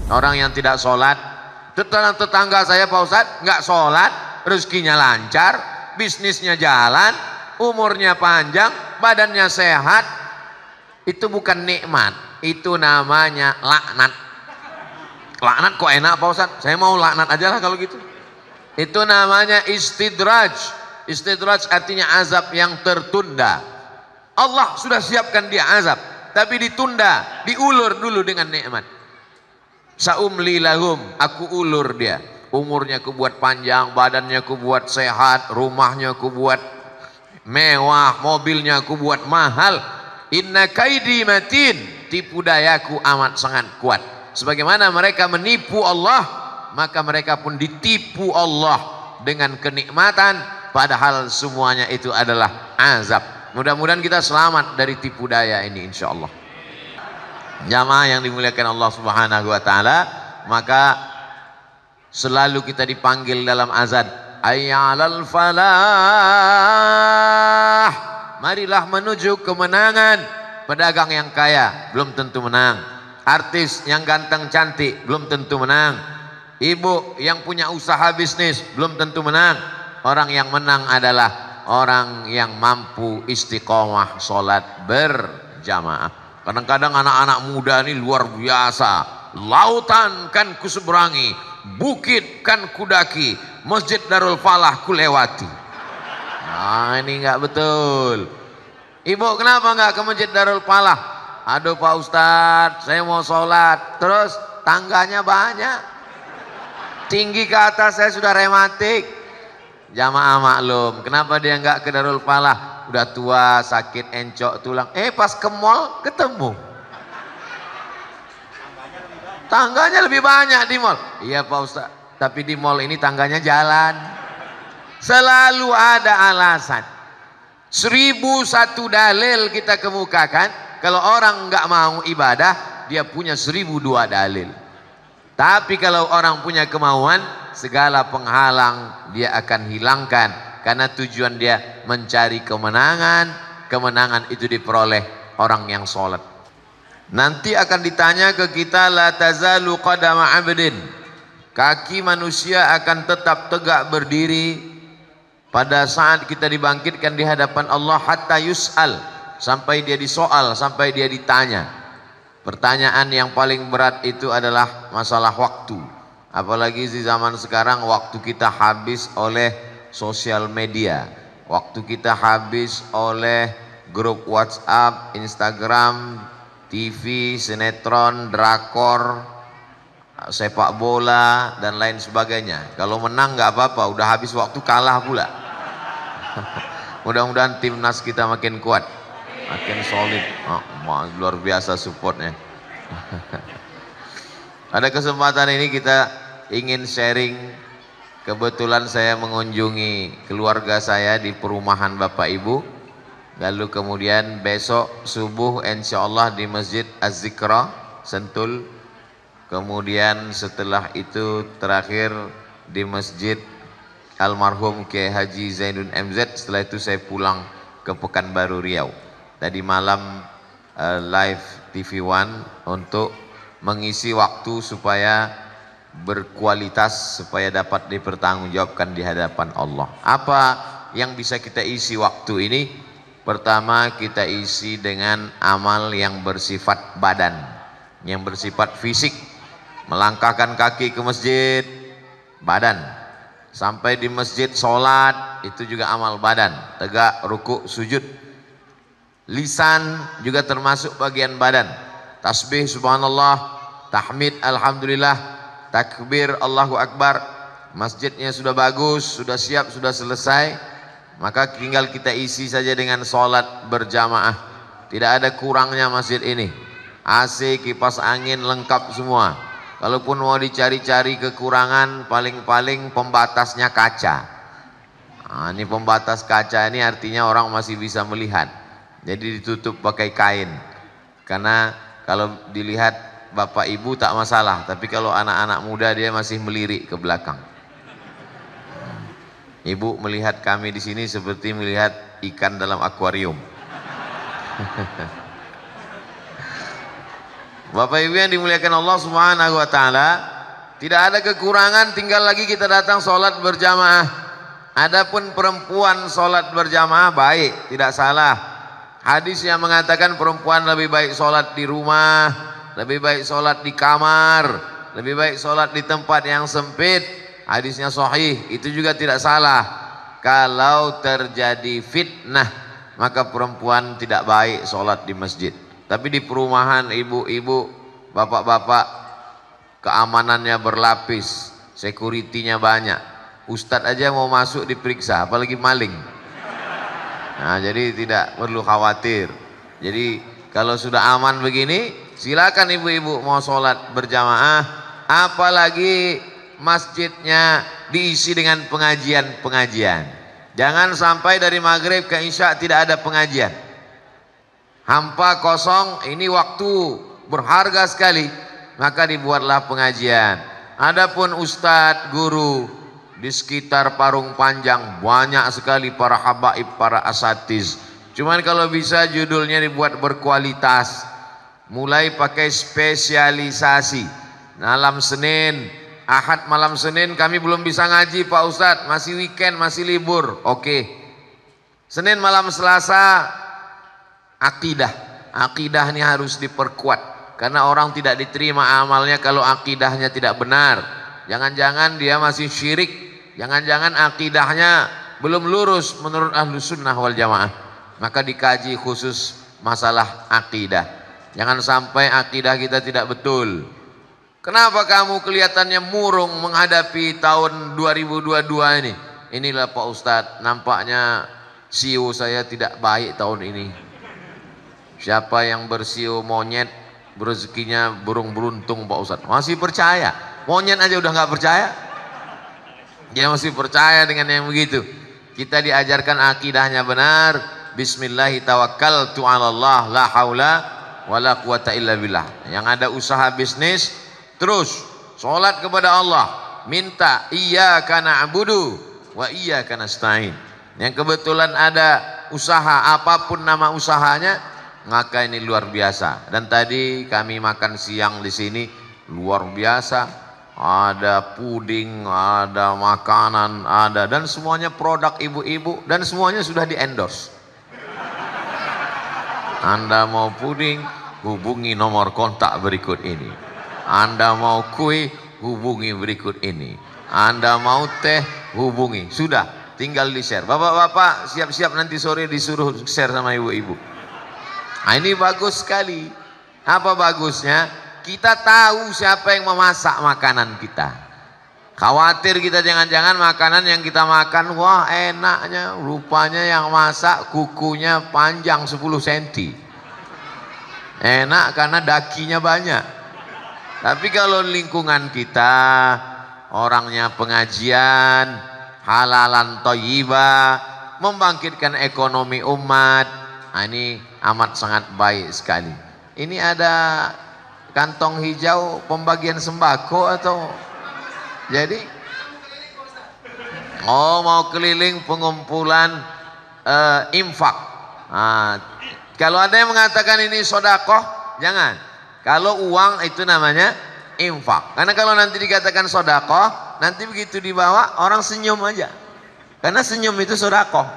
Orang yang tidak sholat, tetangga saya Pak Ustadz nggak sholat, rezekinya lancar, bisnisnya jalan, umurnya panjang, badannya sehat, itu bukan nikmat, itu namanya laknat. Laknat kok enak Pak Ustadz? Saya mau laknat aja lah kalau gitu. Itu namanya istidraj. Istidraj artinya azab yang tertunda. Allah sudah siapkan dia azab, tapi ditunda, diulur dulu dengan nikmat. Saumli lahum, aku ulur dia. Umurnya ku buat panjang, badannya ku buat sehat, rumahnya ku buat mewah, mobilnya ku buat mahal. Inna kaidi matin, tipu dayaku amat sangat kuat. Sebagaimana mereka menipu Allah, maka mereka pun ditipu Allah dengan kenikmatan, padahal semuanya itu adalah azab. Mudah-mudahan kita selamat dari tipu daya ini insyaallah. Jamaah yang dimuliakan Allah Subhanahu wa taala, maka selalu kita dipanggil dalam azan, ayyalal falah, marilah menuju kemenangan. Pedagang yang kaya belum tentu menang, artis yang ganteng cantik belum tentu menang, ibu yang punya usaha bisnis belum tentu menang. Orang yang menang adalah orang yang mampu istiqomah sholat berjamaah. Kadang-kadang anak-anak muda ini luar biasa. Lautan kan kuseberangi, bukit kan kudaki, Masjid Darul Falah kulewati. Nah ini enggak betul. Ibu kenapa enggak ke Masjid Darul Falah? Aduh Pak Ustadz, saya mau sholat, terus tangganya banyak, tinggi ke atas, saya sudah rematik. Jamaah maklum, kenapa dia enggak ke Darul Falah? Udah tua, sakit, encok tulang. Pas ke mall ketemu. Tangganya lebih banyak di mall. Iya Pak Ustaz, tapi di mall ini tangganya jalan. Selalu ada alasan. 1001 dalil kita kemukakan. Kalau orang nggak mau ibadah, dia punya 1002 dalil. Tapi kalau orang punya kemauan, segala penghalang dia akan hilangkan. Karena tujuan dia mencari kemenangan. Kemenangan itu diperoleh orang yang sholat. Nanti akan ditanya ke kita, la tazalu qadama abdin, kaki manusia akan tetap tegak berdiri pada saat kita dibangkitkan di hadapan Allah, hatta yus'al, sampai dia disoal, sampai dia ditanya. Pertanyaan yang paling berat itu adalah masalah waktu. Apalagi di zaman sekarang, waktu kita habis oleh sosial media, waktu kita habis oleh grup WhatsApp, Instagram, TV, sinetron, drakor, sepak bola dan lain sebagainya. Kalau menang nggak apa-apa, udah habis waktu kalah pula. Mudah-mudahan timnas kita makin kuat, makin solid. Luar biasa supportnya. Pada kesempatan ini kita ingin sharing. Kebetulan saya mengunjungi keluarga saya di perumahan Bapak Ibu. Lalu kemudian besok subuh insya Allah di Masjid Az-Zikra Sentul. Kemudian setelah itu terakhir di Masjid Almarhum Kiai Haji Zainuddin MZ. Setelah itu saya pulang ke Pekanbaru Riau. Tadi malam live TV One untuk mengisi waktu supaya berkualitas, supaya dapat dipertanggungjawabkan di hadapan Allah. Apa yang bisa kita isi waktu ini? Pertama, kita isi dengan amal yang bersifat badan, yang bersifat fisik. Melangkahkan kaki ke masjid, badan. Sampai di masjid sholat, itu juga amal badan. Tegak, rukuk, sujud. Lisan juga termasuk bagian badan. Tasbih subhanallah, tahmid alhamdulillah, takbir Allahu Akbar. Masjidnya sudah bagus, sudah siap, sudah selesai. Maka tinggal kita isi saja dengan sholat berjamaah. Tidak ada kurangnya masjid ini. AC, kipas angin lengkap semua. Kalaupun mau dicari-cari kekurangan, paling-paling pembatasnya kaca. Nah, ini pembatas kaca ini artinya orang masih bisa melihat. Jadi ditutup pakai kain. Karena kalau dilihat bapak ibu tak masalah. Tapi kalau anak-anak muda dia masih melirik ke belakang. Ibu melihat kami di sini seperti melihat ikan dalam akuarium. Bapak Ibu yang dimuliakan Allah Subhanahu wa taala, tidak ada kekurangan, tinggal lagi kita datang sholat berjamaah. Adapun perempuan sholat berjamaah baik, tidak salah. Hadis yang mengatakan perempuan lebih baik sholat di rumah, lebih baik sholat di kamar, lebih baik sholat di tempat yang sempit. Hadisnya sahih, itu juga tidak salah. Kalau terjadi fitnah, maka perempuan tidak baik sholat di masjid. Tapi di perumahan ibu-ibu, bapak-bapak, keamanannya berlapis, security-nya banyak. Ustadz aja mau masuk diperiksa, apalagi maling. Nah, jadi tidak perlu khawatir. Jadi kalau sudah aman begini, silakan ibu-ibu mau sholat berjamaah, apalagi masjidnya diisi dengan pengajian-pengajian. Jangan sampai dari maghrib ke isya tidak ada pengajian. Hampa kosong, ini waktu berharga sekali, maka dibuatlah pengajian. Adapun ustadz, guru di sekitar Parung Panjang banyak sekali para habaib, para asatiz. Cuman kalau bisa judulnya dibuat berkualitas, mulai pakai spesialisasi. Malam Senin, Ahad malam Senin kami belum bisa ngaji Pak Ustadz, masih weekend, masih libur. Oke. Senin malam Selasa akidah. Akidah ini harus diperkuat, karena orang tidak diterima amalnya kalau akidahnya tidak benar. Jangan-jangan dia masih syirik, jangan-jangan akidahnya belum lurus menurut ahlu sunnah wal jamaah. Maka dikaji khusus masalah akidah. Jangan sampai akidah kita tidak betul. Kenapa kamu kelihatannya murung menghadapi tahun 2022 ini? Inilah Pak Ustadz, nampaknya CEO saya tidak baik tahun ini. Siapa yang bersio monyet, rezekinya burung beruntung Pak Ustadz. Masih percaya? Monyet aja udah nggak percaya. Dia masih percaya dengan yang begitu. Kita diajarkan akidahnya benar. Bismillahirrahmanirrahim. Tu'alallah la haula wa la quwata illa billah. Yang ada usaha bisnis, terus sholat kepada Allah. Minta iyyaka na'budu wa iyyaka nasta'in. Yang kebetulan ada usaha, apapun nama usahanya, maka ini luar biasa. Dan tadi kami makan siang di sini luar biasa. Ada puding, ada makanan, ada, dan semuanya produk ibu-ibu, dan semuanya sudah di endorse. Anda mau puding, hubungi nomor kontak berikut ini. Anda mau kue, hubungi berikut ini. Anda mau teh, hubungi. Sudah, tinggal di share. Bapak-bapak siap-siap nanti sore disuruh share sama ibu-ibu. Nah, ini bagus sekali. Apa bagusnya? Kita tahu siapa yang memasak makanan kita. Khawatir kita jangan-jangan makanan yang kita makan, wah enaknya, rupanya yang masak kukunya panjang 10 cm. Enak karena dakinya banyak. Tapi kalau lingkungan kita orangnya pengajian, halalan thayyibah, membangkitkan ekonomi umat, nah ini amat sangat baik sekali. Ini ada kantong hijau pembagian sembako atau jadi mau keliling pengumpulan infak. Nah, kalau ada yang mengatakan ini sodakoh, jangan. Kalau uang itu namanya infak. Karena kalau nanti dikatakan sodakoh, nanti begitu dibawa orang senyum aja. Karena senyum itu sodakoh.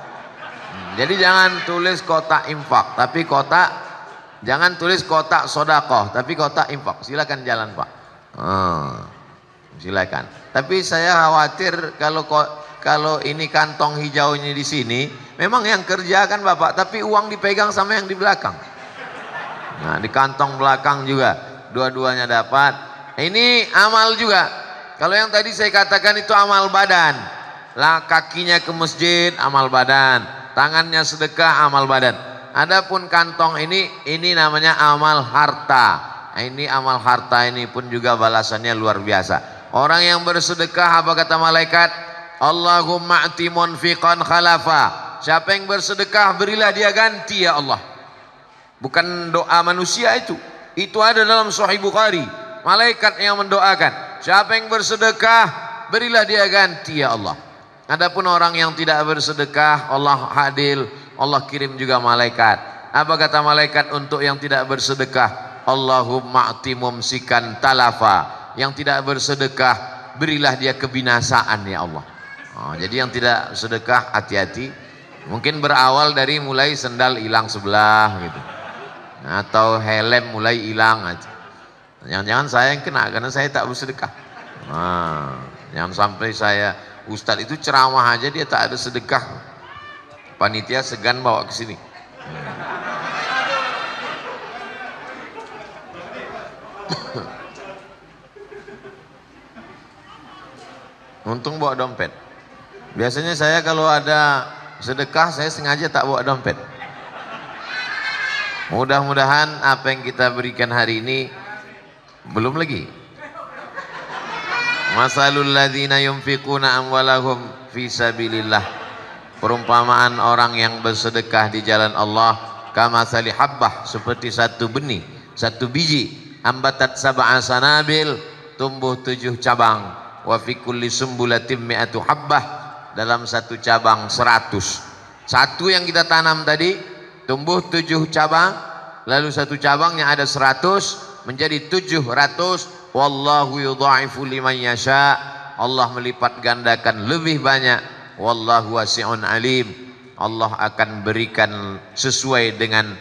Jadi jangan tulis kotak infak, tapi jangan tulis kotak sodakoh, tapi kotak infak. Silakan jalan Pak. Silakan. Tapi saya khawatir kalau ini kantong hijaunya di sini, memang yang kerja kan Bapak, tapi uang dipegang sama yang di belakang. Nah, di kantong belakang juga dua-duanya dapat. Ini amal juga. Kalau yang tadi saya katakan itu amal badan. Lah kakinya ke masjid, amal badan. Tangannya sedekah, amal badan. Adapun kantong ini namanya amal harta. Nah, ini amal harta ini pun juga balasannya luar biasa. Orang yang bersedekah, apa kata malaikat? Allahumma a'ti munfiqan khalafa. Siapa yang bersedekah, berilah dia ganti ya Allah. Bukan doa manusia itu. Itu ada dalam Sahih Bukhari. Malaikat yang mendoakan. Siapa yang bersedekah, berilah dia ganti ya Allah. Adapun orang yang tidak bersedekah, Allah adil, Allah kirim juga malaikat. Apa kata malaikat untuk yang tidak bersedekah? Allahumma a'ti mumsikan talafa, yang tidak bersedekah berilah dia kebinasaan ya Allah. Jadi yang tidak sedekah hati-hati. Mungkin berawal dari mulai sendal hilang sebelah gitu, atau helm mulai hilang aja. Jangan-jangan saya yang kena karena saya tak bersedekah. Jangan sampai saya, ustadz itu ceramah aja dia tak ada sedekah, panitia segan bawa ke sini. Untung bawa dompet. Biasanya saya kalau ada sedekah saya sengaja tak bawa dompet. Mudah-mudahan apa yang kita berikan hari ini, belum lagi. Masalul ladzina yunfiquna amwalahum fi sabilillah. Perumpamaan orang yang bersedekah di jalan Allah, kamatsali habbah, seperti satu benih, satu biji, ambatat sab'a sanabil, tumbuh 7 cabang, wa fi kulli sumbulatin mi'atu habbah, dalam satu cabang 100. Satu yang kita tanam tadi tumbuh 7 cabang, lalu satu cabangnya ada 100, menjadi 700. Wallahu yudha'ifu liman yasha, Allah melipat gandakan lebih banyak. Wallahu wasi'un alim, Allah akan berikan sesuai dengan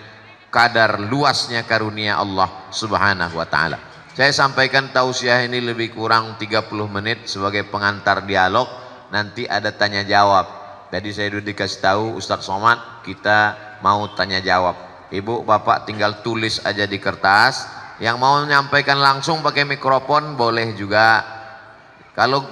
kadar luasnya karunia Allah subhanahu wa ta'ala. Saya sampaikan tausiah ini lebih kurang 30 menit sebagai pengantar dialog. Nanti ada tanya jawab. Tadi saya sudah dikasih tahu Ustadz Somad, kita mau tanya jawab. Ibu bapak tinggal tulis aja di kertas. Yang mau menyampaikan langsung pakai mikrofon boleh juga. Kalau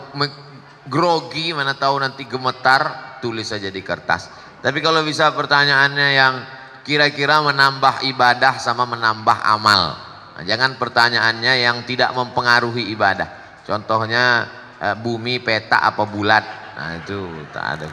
grogi, mana tahu nanti gemetar, tulis saja di kertas. Tapi kalau bisa pertanyaannya yang kira-kira menambah ibadah sama menambah amal. Jangan pertanyaannya yang tidak mempengaruhi ibadah. Contohnya bumi peta apa bulat. Nah itu tak ada.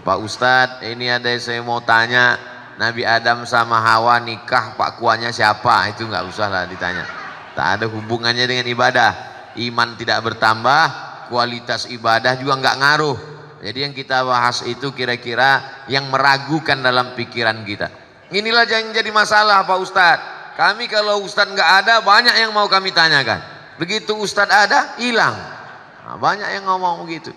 Pak Ustadz, ini ada yang saya mau tanya, Nabi Adam sama Hawa nikah pak kuahnya siapa? Itu nggak usah lah ditanya. Tak ada hubungannya dengan ibadah. Iman tidak bertambah, kualitas ibadah juga nggak ngaruh. Jadi yang kita bahas itu kira-kira yang meragukan dalam pikiran kita. Inilah yang jadi masalah Pak Ustadz. Kami kalau Ustadz nggak ada, banyak yang mau kami tanyakan. Begitu Ustadz ada, hilang. Nah, banyak yang ngomong begitu.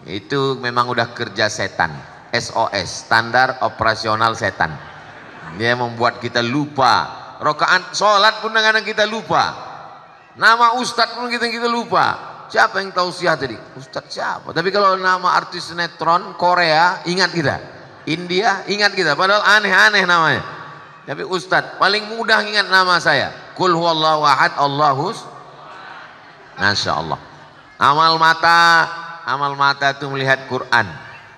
Itu memang udah kerja setan. SOS, standar operasional setan. Dia membuat kita lupa. Rakaat sholat pun kadang kita lupa. Nama Ustadz pun kita lupa. Siapa yang tausiah tadi? Ustadz siapa? Tapi kalau nama artis sinetron Korea, ingat kita. India, ingat kita. Padahal aneh-aneh namanya. Tapi Ustadz paling mudah ingat nama saya. Qul huwallahu ahad, Allahus. Masya Allah. Amal mata itu melihat Quran.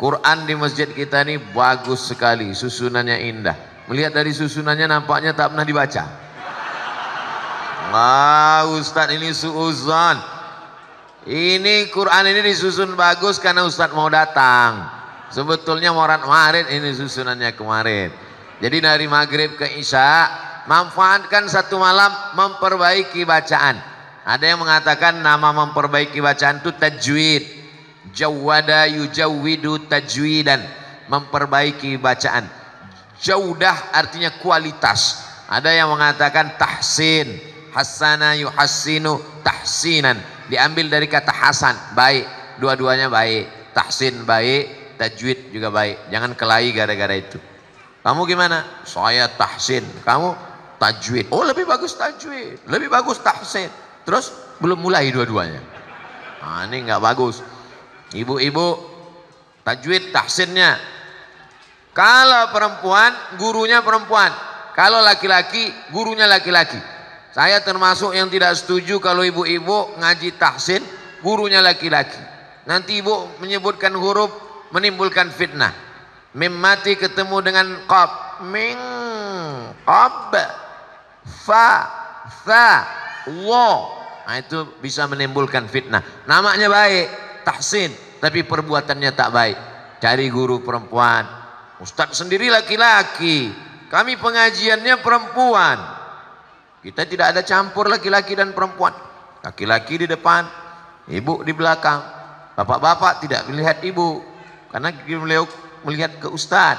Quran di masjid kita ini bagus sekali, susunannya indah. Melihat dari susunannya nampaknya tak pernah dibaca. Wah, Ustadz ini suuzon. Ini Quran ini disusun bagus karena Ustadz mau datang. Sebetulnya maret ini susunannya kemarin. Jadi dari maghrib ke isya, manfaatkan satu malam memperbaiki bacaan. Ada yang mengatakan nama memperbaiki bacaan itu tajwid. Jawwada yujawwidu tajwidan, memperbaiki bacaan. Jaudah artinya kualitas. Ada yang mengatakan tahsin, hasana yuhassinu tahsinan, diambil dari kata hasan, baik. Dua-duanya baik. Tahsin baik, tajwid juga baik. Jangan kelahi gara-gara itu. Kamu gimana? Saya tahsin, kamu tajwid. Oh lebih bagus tajwid, lebih bagus tahsin. Terus belum mulai dua-duanya. Nah, ini nggak bagus. Ibu-ibu, tajwid tahsinnya. Kalau perempuan, gurunya perempuan. Kalau laki-laki, gurunya laki-laki. Saya termasuk yang tidak setuju kalau ibu-ibu ngaji tahsin, gurunya laki-laki. Nanti ibu menyebutkan huruf, menimbulkan fitnah. Mim mati ketemu dengan qaf. Min, qab, fa, tha, wa. Nah itu bisa menimbulkan fitnah. Namanya baik, tahsin, tapi perbuatannya tak baik. Cari guru perempuan. Ustadz sendiri laki-laki, kami pengajiannya perempuan. Kita tidak ada campur laki-laki dan perempuan. Laki-laki di depan, ibu di belakang. Bapak-bapak tidak melihat ibu, karena beliau melihat ke ustadz.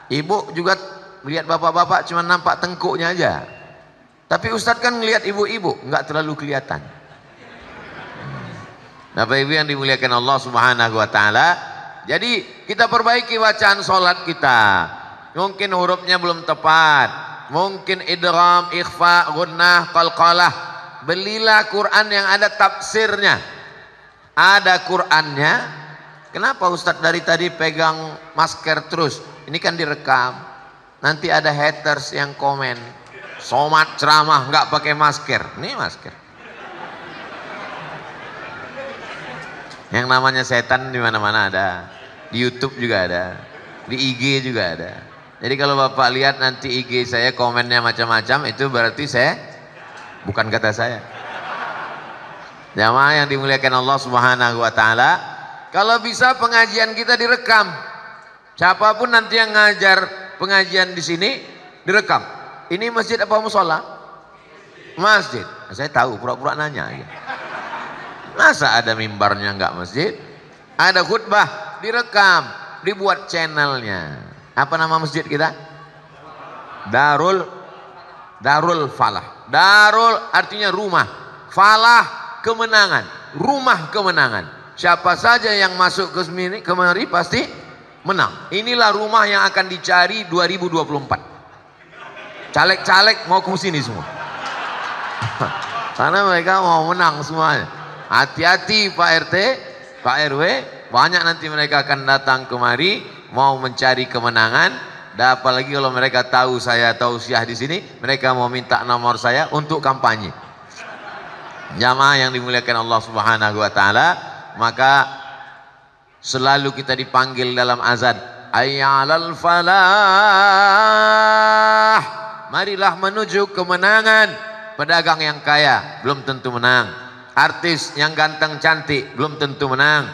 Ibu juga melihat bapak-bapak cuma nampak tengkuknya aja. Tapi Ustadz kan ngelihat ibu-ibu, nggak terlalu kelihatan. Bapak Ibu yang dimuliakan Allah Subhanahu wa taala. Jadi kita perbaiki bacaan sholat kita. Mungkin hurufnya belum tepat, mungkin idgham, ikhfa, gunnah, qalqalah. Belilah Quran yang ada tafsirnya. Ada Qurannya. Kenapa Ustadz dari tadi pegang masker terus? Ini kan direkam. Nanti ada haters yang komen, somad ceramah nggak pakai masker. Ini masker. Yang namanya setan di mana-mana ada. Di YouTube juga ada. Di IG juga ada. Jadi kalau Bapak lihat nanti IG saya komennya macam-macam, itu berarti saya, bukan kata saya. Jamaah yang dimuliakan Allah Subhanahu wa taala, kalau bisa pengajian kita direkam. Siapapun nanti yang ngajar pengajian di sini direkam. Ini masjid apa musola? Masjid. Saya tahu, pura-pura nanya. Masa ada mimbarnya nggak masjid? Ada khutbah direkam, dibuat channelnya. Apa nama masjid kita? Darul Falah. Darul artinya rumah, Falah kemenangan, rumah kemenangan. Siapa saja yang masuk ke kemari pasti menang. Inilah rumah yang akan dicari 2024. Caleg-caleg mau ke sini semua. Karena mereka mau menang semuanya. Hati-hati Pak RT, Pak RW, banyak nanti mereka akan datang kemari mau mencari kemenangan. Dan apalagi kalau mereka tahu saya tausiah di sini, mereka mau minta nomor saya untuk kampanye. Jamaah yang dimuliakan Allah Subhanahu wa taala, maka selalu kita dipanggil dalam azan, ayyalal falah. Marilah menuju kemenangan. Pedagang yang kaya belum tentu menang. Artis yang ganteng cantik belum tentu menang.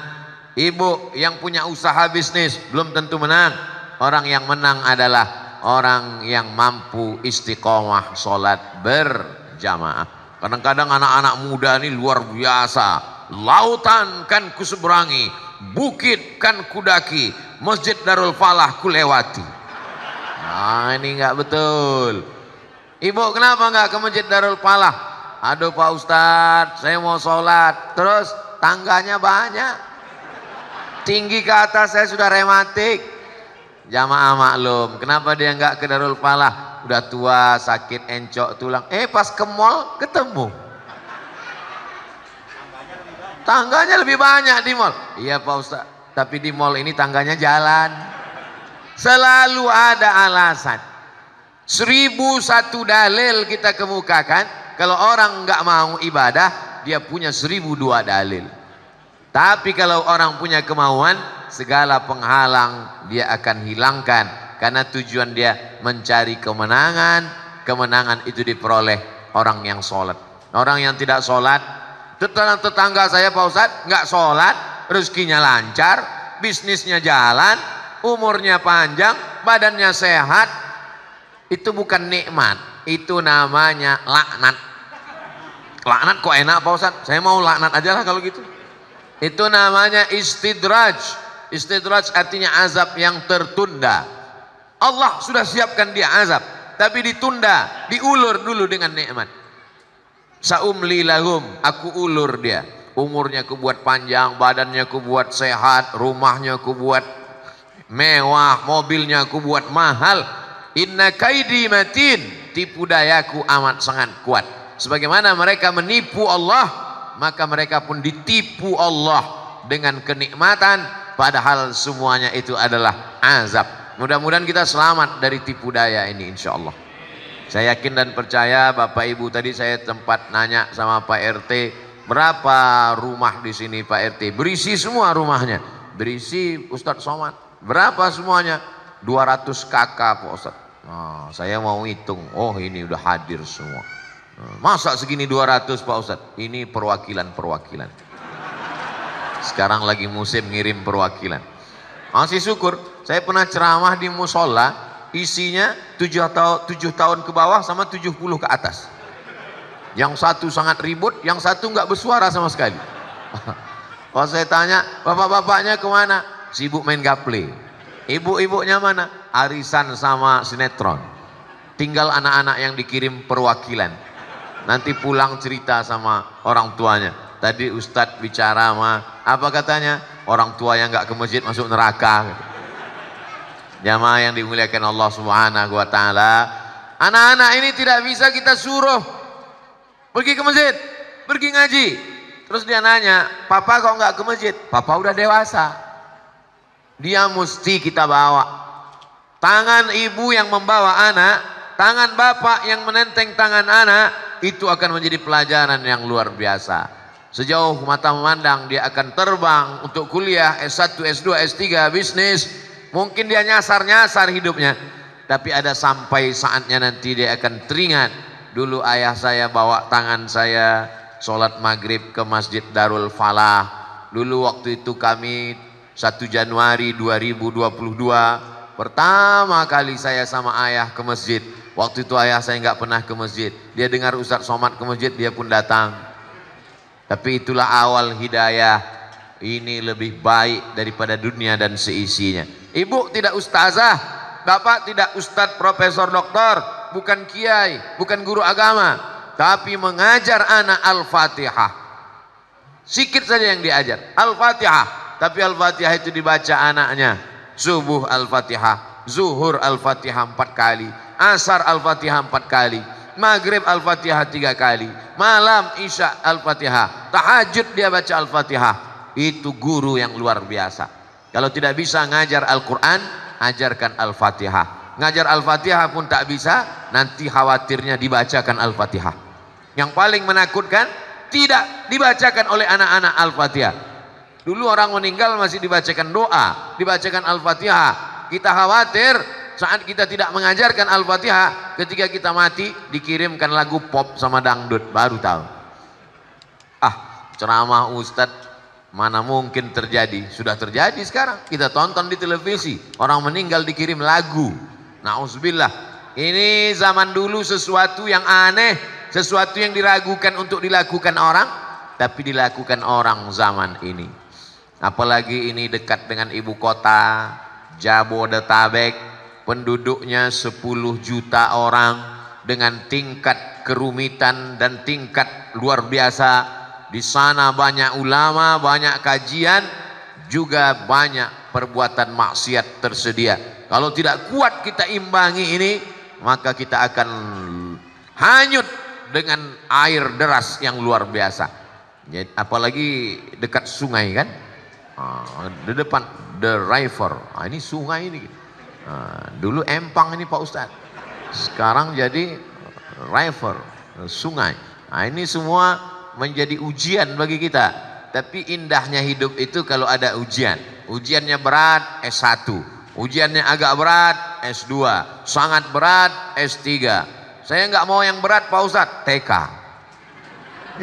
Ibu yang punya usaha bisnis belum tentu menang. Orang yang menang adalah orang yang mampu istiqomah sholat berjamaah. Kadang-kadang anak-anak muda ini luar biasa. Lautan kan kuseberangi, bukit kan kudaki, Masjid Darul Falah kulewati. Nah ini nggak betul. Ibu kenapa nggak ke Masjid Darul Falah? Aduh Pak Ustadz, saya mau sholat, terus tangganya banyak, tinggi ke atas, saya sudah rematik. Jamaah maklum, kenapa dia nggak ke Darul Falah? Udah tua, sakit encok tulang. Pas ke mall ketemu. Tangganya lebih banyak di mall. Iya Pak Ustadz, tapi di mall ini tangganya jalan. Selalu ada alasan. 1001 dalil kita kemukakan. Kalau orang nggak mau ibadah, dia punya 1002 dalil. Tapi kalau orang punya kemauan, segala penghalang dia akan hilangkan. Karena tujuan dia mencari kemenangan. Kemenangan itu diperoleh orang yang sholat. Orang yang tidak sholat, tetangga saya Pak Ustadz nggak sholat, rezekinya lancar, bisnisnya jalan, umurnya panjang, badannya sehat. Itu bukan nikmat, itu namanya laknat. Laknat kok enak Pak Ustadz? Saya mau laknat aja lah kalau gitu. Itu namanya istidraj. Istidraj artinya azab yang tertunda. Allah sudah siapkan dia azab, tapi ditunda, diulur dulu dengan nikmat. Saumli lahum, aku ulur dia. Umurnya aku buat panjang, badannya aku buat sehat, rumahnya aku buat mewah, mobilnya aku buat mahal. Inna kaidi matin, tipu dayaku amat sangat kuat. Sebagaimana mereka menipu Allah, maka mereka pun ditipu Allah dengan kenikmatan, padahal semuanya itu adalah azab. Mudah-mudahan kita selamat dari tipu daya ini insya Allah. Saya yakin dan percaya Bapak Ibu, tadi saya tempat nanya sama Pak RT, berapa rumah di sini Pak RT? Berisi semua rumahnya. Berisi Ustadz Somad. Berapa semuanya? 200 kakak Pak Ustadz. Nah, saya mau hitung, oh ini udah hadir semua. Masa segini 200 Pak Ustadz? Ini perwakilan-perwakilan. Sekarang lagi musim ngirim perwakilan. Masih syukur, saya pernah ceramah di musola, isinya 7 tahun ke bawah sama 70 ke atas. Yang satu sangat ribut, yang satu nggak bersuara sama sekali. Kalau saya tanya, bapak-bapaknya kemana? Sibuk main gaple. Ibu-ibunya mana? Arisan sama sinetron. tinggal anak-anak yang dikirim perwakilan. Nanti pulang cerita sama orang tuanya. Tadi Ustadz bicara sama, apa katanya? Orang tua yang nggak ke masjid masuk neraka. Jamaah yang dimuliakan Allah Subhanahu wa taala, anak-anak ini tidak bisa kita suruh pergi ke masjid, pergi ngaji. Terus dia nanya, "Papa kok nggak ke masjid?" Papa udah dewasa. Dia mesti kita bawa. Tangan ibu yang membawa anak, tangan bapak yang menenteng tangan anak, itu akan menjadi pelajaran yang luar biasa. Sejauh mata memandang dia akan terbang untuk kuliah S1, S2, S3, bisnis. Mungkin dia nyasar-nyasar hidupnya, tapi ada sampai saatnya nanti dia akan teringat, dulu ayah saya bawa tangan saya sholat maghrib ke Masjid Darul Falah. Dulu waktu itu kami 1 Januari 2022 pertama kali saya sama ayah ke masjid. Waktu itu ayah saya nggak pernah ke masjid. Dia dengar Ustadz Somad ke masjid, dia pun datang. Tapi itulah awal hidayah. Ini lebih baik daripada dunia dan seisinya. Ibu tidak ustazah, bapak tidak ustadz, profesor, doktor, bukan kiai, bukan guru agama, tapi mengajar anak Al-Fatihah. Sikit saja yang diajar, Al-Fatihah. Tapi Al-Fatihah itu dibaca anaknya. Subuh Al-Fatihah, zuhur Al-Fatihah 4 kali, asar Al-Fatihah 4 kali, maghrib Al-Fatihah 3 kali, malam isya Al-Fatihah, tahajud dia baca Al-Fatihah. Itu guru yang luar biasa. Kalau tidak bisa ngajar Al-Quran, ajarkan Al-Fatihah. Ngajar Al-Fatihah pun tak bisa, nanti khawatirnya dibacakan Al-Fatihah. Yang paling menakutkan, tidak dibacakan oleh anak-anak Al-Fatihah. Dulu orang meninggal masih dibacakan doa, dibacakan Al-Fatihah. Kita khawatir saat kita tidak mengajarkan Al-Fatihah, ketika kita mati dikirimkan lagu pop sama dangdut, baru tahu. Ceramah Ustadz mana mungkin terjadi, sudah terjadi sekarang. Kita tonton di televisi, orang meninggal dikirim lagu. Nauzubillah. Ini zaman dulu sesuatu yang aneh, sesuatu yang diragukan untuk dilakukan orang, tapi dilakukan orang zaman ini. Apalagi ini dekat dengan ibu kota Jabodetabek, penduduknya 10 juta orang, dengan tingkat kerumitan dan tingkat luar biasa. Di sana banyak ulama, banyak kajian, juga banyak perbuatan maksiat tersedia. Kalau tidak kuat kita imbangi ini, maka kita akan hanyut dengan air deras yang luar biasa. Apalagi dekat sungai kan, di depan the river, ini sungai ini. Dulu empang ini Pak Ustadz, sekarang jadi river, sungai. Ini semua menjadi ujian bagi kita. Tapi indahnya hidup itu kalau ada ujian. Ujiannya berat S1, ujiannya agak berat S2, sangat berat S3. Saya nggak mau yang berat Pak Ustadz, TK.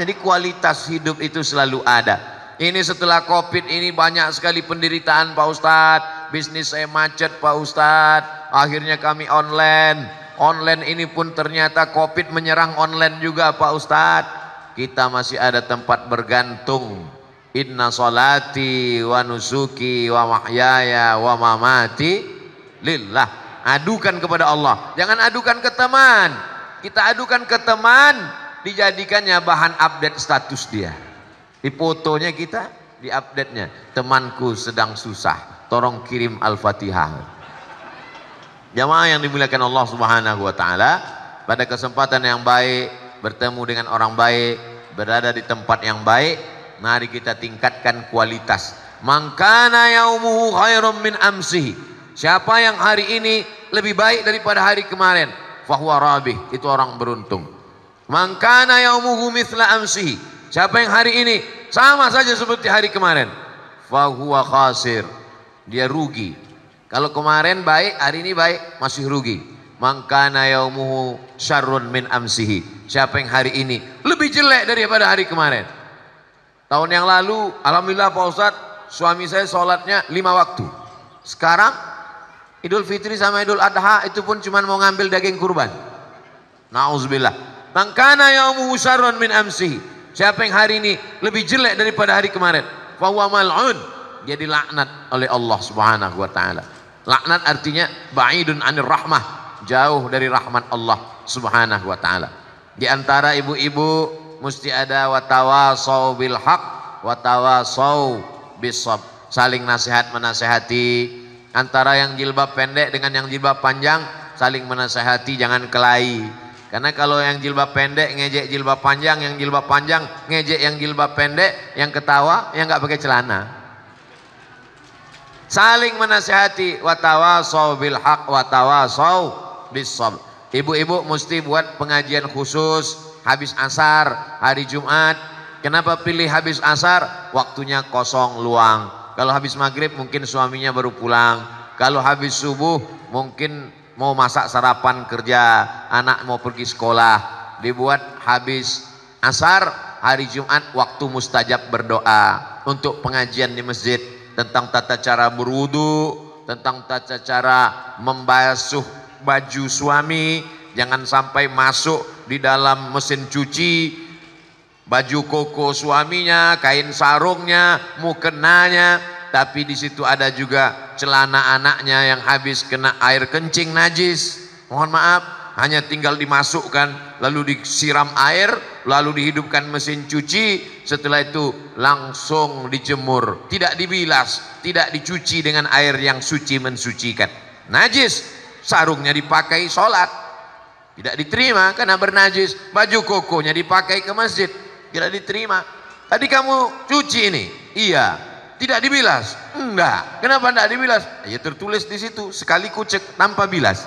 Jadi kualitas hidup itu selalu ada. Ini setelah Covid ini banyak sekali penderitaan Pak Ustadz. Bisnis saya macet Pak Ustadz. Akhirnya kami online. Online ini pun ternyata Covid menyerang online juga Pak Ustadz. Kita masih ada tempat bergantung. Inna salati wa nusuki wa mahyaya wa mamati lillah. Adukan kepada Allah, jangan adukan ke teman. Kita adukan ke teman, dijadikannya bahan update status dia. Di fotonya kita, di update-nya, temanku sedang susah, tolong kirim Al-Fatihah. Jamaah yang dimuliakan Allah Subhanahu wa taala, pada kesempatan yang baik, bertemu dengan orang baik, berada di tempat yang baik, mari kita tingkatkan kualitas. Man kana yaumuhu khairum min amsihi. Siapa yang hari ini lebih baik daripada hari kemarin, fahuwa rabih, itu orang beruntung. Man kana yaumuhu mithla amsihi. Siapa yang hari ini sama saja seperti hari kemarin, fahuwa khasir, dia rugi. Kalau kemarin baik, hari ini baik, masih rugi. Man kana yaumuhu syarrun min amsihi. Siapa yang hari ini lebih jelek daripada hari kemarin. Tahun yang lalu, alhamdulillah Pak Ustadz, suami saya sholatnya 5 waktu. Sekarang Idul Fitri sama Idul Adha itu pun cuma mau ngambil daging kurban. Nauzubillah. Man kana yaumuhu syarrun min amsihi. Siapa yang hari ini lebih jelek daripada hari kemarin, fahuwa mal'un, dia dilaknat oleh Allah Subhanahu wa taala. Laknat artinya ba'idun anir rahmah, jauh dari rahmat Allah Subhanahu wa taala. Di antara ibu-ibu mesti ada watawasau bil haq watawasau bisab, saling nasihat menasehati. Antara yang jilbab pendek dengan yang jilbab panjang saling menasehati, jangan kelahi. Karena kalau yang jilbab pendek ngejek jilbab panjang, yang jilbab panjang ngejek yang jilbab pendek, yang ketawa yang nggak pakai celana. Saling menasihati, watawasau bil haq watawasau bisabr. Ibu-ibu mesti buat pengajian khusus habis asar hari Jumat. Kenapa pilih habis asar? Waktunya kosong luang. Kalau habis maghrib mungkin suaminya baru pulang. Kalau habis subuh mungkin mau masak sarapan kerja, anak mau pergi sekolah. Dibuat habis asar hari Jumat, waktu mustajab berdoa untuk pengajian di masjid tentang tata cara berwudu, tentang tata cara membasuh baju suami, jangan sampai masuk di dalam mesin cuci baju koko suaminya, kain sarungnya, mukenanya, tapi di situ ada juga celana anaknya yang habis kena air kencing najis. Mohon maaf, hanya tinggal dimasukkan lalu disiram air, lalu dihidupkan mesin cuci, setelah itu langsung dijemur, tidak dibilas, tidak dicuci dengan air yang suci mensucikan. Najis, sarungnya dipakai sholat, tidak diterima karena bernajis. Baju kokonya dipakai ke masjid, tidak diterima. Tadi kamu cuci ini, iya, tidak dibilas, enggak. Kenapa enggak dibilas? Ya tertulis di situ, sekali kucek tanpa bilas.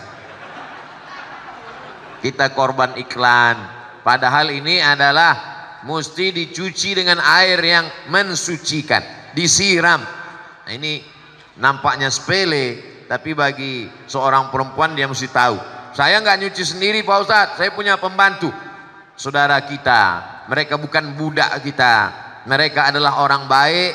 Kita korban iklan, padahal ini adalah mesti dicuci dengan air yang mensucikan, disiram. Nah, ini nampaknya sepele, tapi bagi seorang perempuan dia mesti tahu. Saya nggak nyuci sendiri Pak Ustadz, saya punya pembantu. Saudara kita, mereka bukan budak kita, mereka adalah orang baik,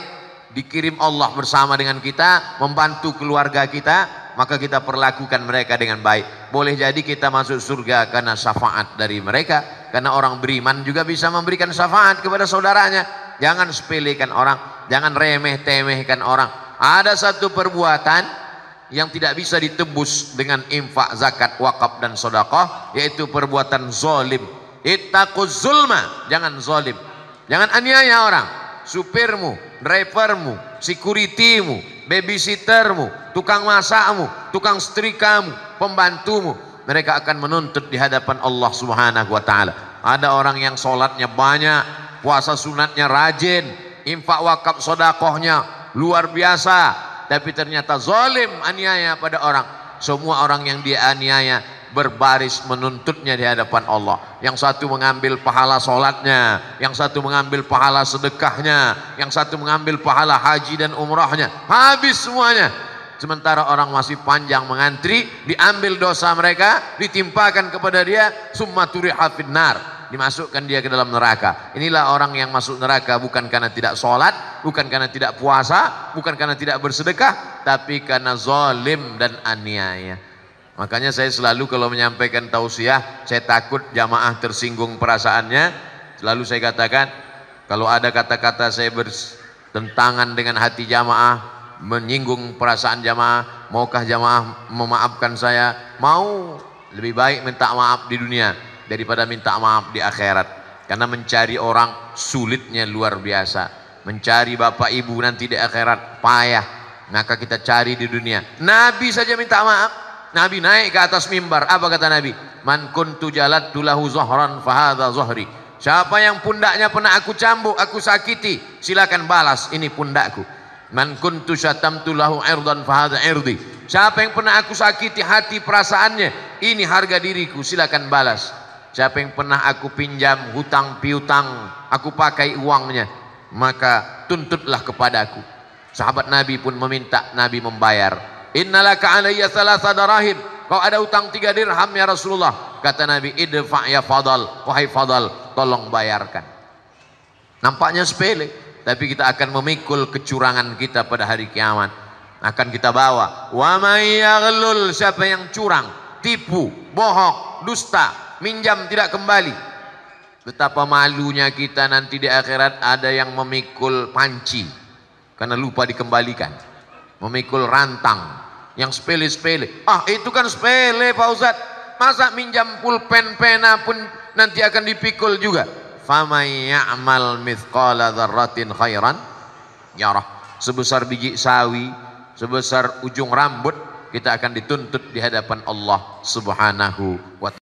dikirim Allah bersama dengan kita, membantu keluarga kita, maka kita perlakukan mereka dengan baik. Boleh jadi kita masuk surga karena syafaat dari mereka, karena orang beriman juga bisa memberikan syafaat kepada saudaranya. Jangan sepelekan orang, jangan remeh-temehkan orang. Ada satu perbuatan yang tidak bisa ditebus dengan infak, zakat, wakaf dan sedekah, yaitu perbuatan zalim. Ittaquz zulma, jangan zalim, jangan aniaya orang. Supirmu, drivermu, securitymu, babysittermu, tukang masakmu, tukang setrikamu, pembantumu, mereka akan menuntut di hadapan Allah Subhanahu wa taala. Ada orang yang sholatnya banyak, puasa sunatnya rajin, infak wakaf sedekahnya luar biasa, tapi ternyata zalim, aniaya pada orang. Semua orang yang dia aniaya berbaris menuntutnya di hadapan Allah. Yang satu mengambil pahala sholatnya, yang satu mengambil pahala sedekahnya, yang satu mengambil pahala haji dan umrahnya, habis semuanya. Sementara orang masih panjang mengantri, diambil dosa mereka, ditimpakan kepada dia, summa turiha finnar, dimasukkan dia ke dalam neraka. Inilah orang yang masuk neraka bukan karena tidak sholat, bukan karena tidak puasa, bukan karena tidak bersedekah, tapi karena zalim dan aniaya. Makanya saya selalu kalau menyampaikan tausiah, saya takut jamaah tersinggung perasaannya. Selalu saya katakan, kalau ada kata-kata saya bertentangan dengan hati jamaah, menyinggung perasaan jamaah, maukah jamaah memaafkan saya? Mau, lebih baik minta maaf di dunia daripada minta maaf di akhirat. Karena mencari orang sulitnya luar biasa, mencari bapak ibu nanti di akhirat payah. Maka kita cari di dunia. Nabi saja minta maaf. Nabi naik ke atas mimbar, apa kata Nabi? Man kuntu jaladtu lahu zahran fahadha zahri. Siapa yang pundaknya pernah aku cambuk, aku sakiti, silakan balas, ini pundakku. Man kuntu syatamtu lahu irdan fahadha irdi. Siapa yang pernah aku sakiti hati perasaannya, ini harga diriku, silakan balas. Siapa yang pernah aku pinjam hutang piutang, aku pakai uangnya, maka tuntutlah kepadaku. Sahabat Nabi pun meminta Nabi membayar. Innalaka alayya thalatha darahim, kau ada utang 3 dirham ya Rasulullah. Kata Nabi, idfa ya Fadal, wahai Fadal, tolong bayarkan. Nampaknya sepele, tapi kita akan memikul kecurangan kita pada hari kiamat. Akan kita bawa. Wa may yaghlul, siapa yang curang, tipu, bohong, dusta, minjam tidak kembali, betapa malunya kita nanti di akhirat. Ada yang memikul panci karena lupa dikembalikan, memikul rantang yang sepele-sepele. Ah, itu kan sepele Pak Ustadz. Masa minjam pulpen pena pun nanti akan dipikul juga. Famay ya'mal mithqala dzarratin khairan yarah. Sebesar biji sawi, sebesar ujung rambut, kita akan dituntut di hadapan Allah Subhanahu wa ta'ala.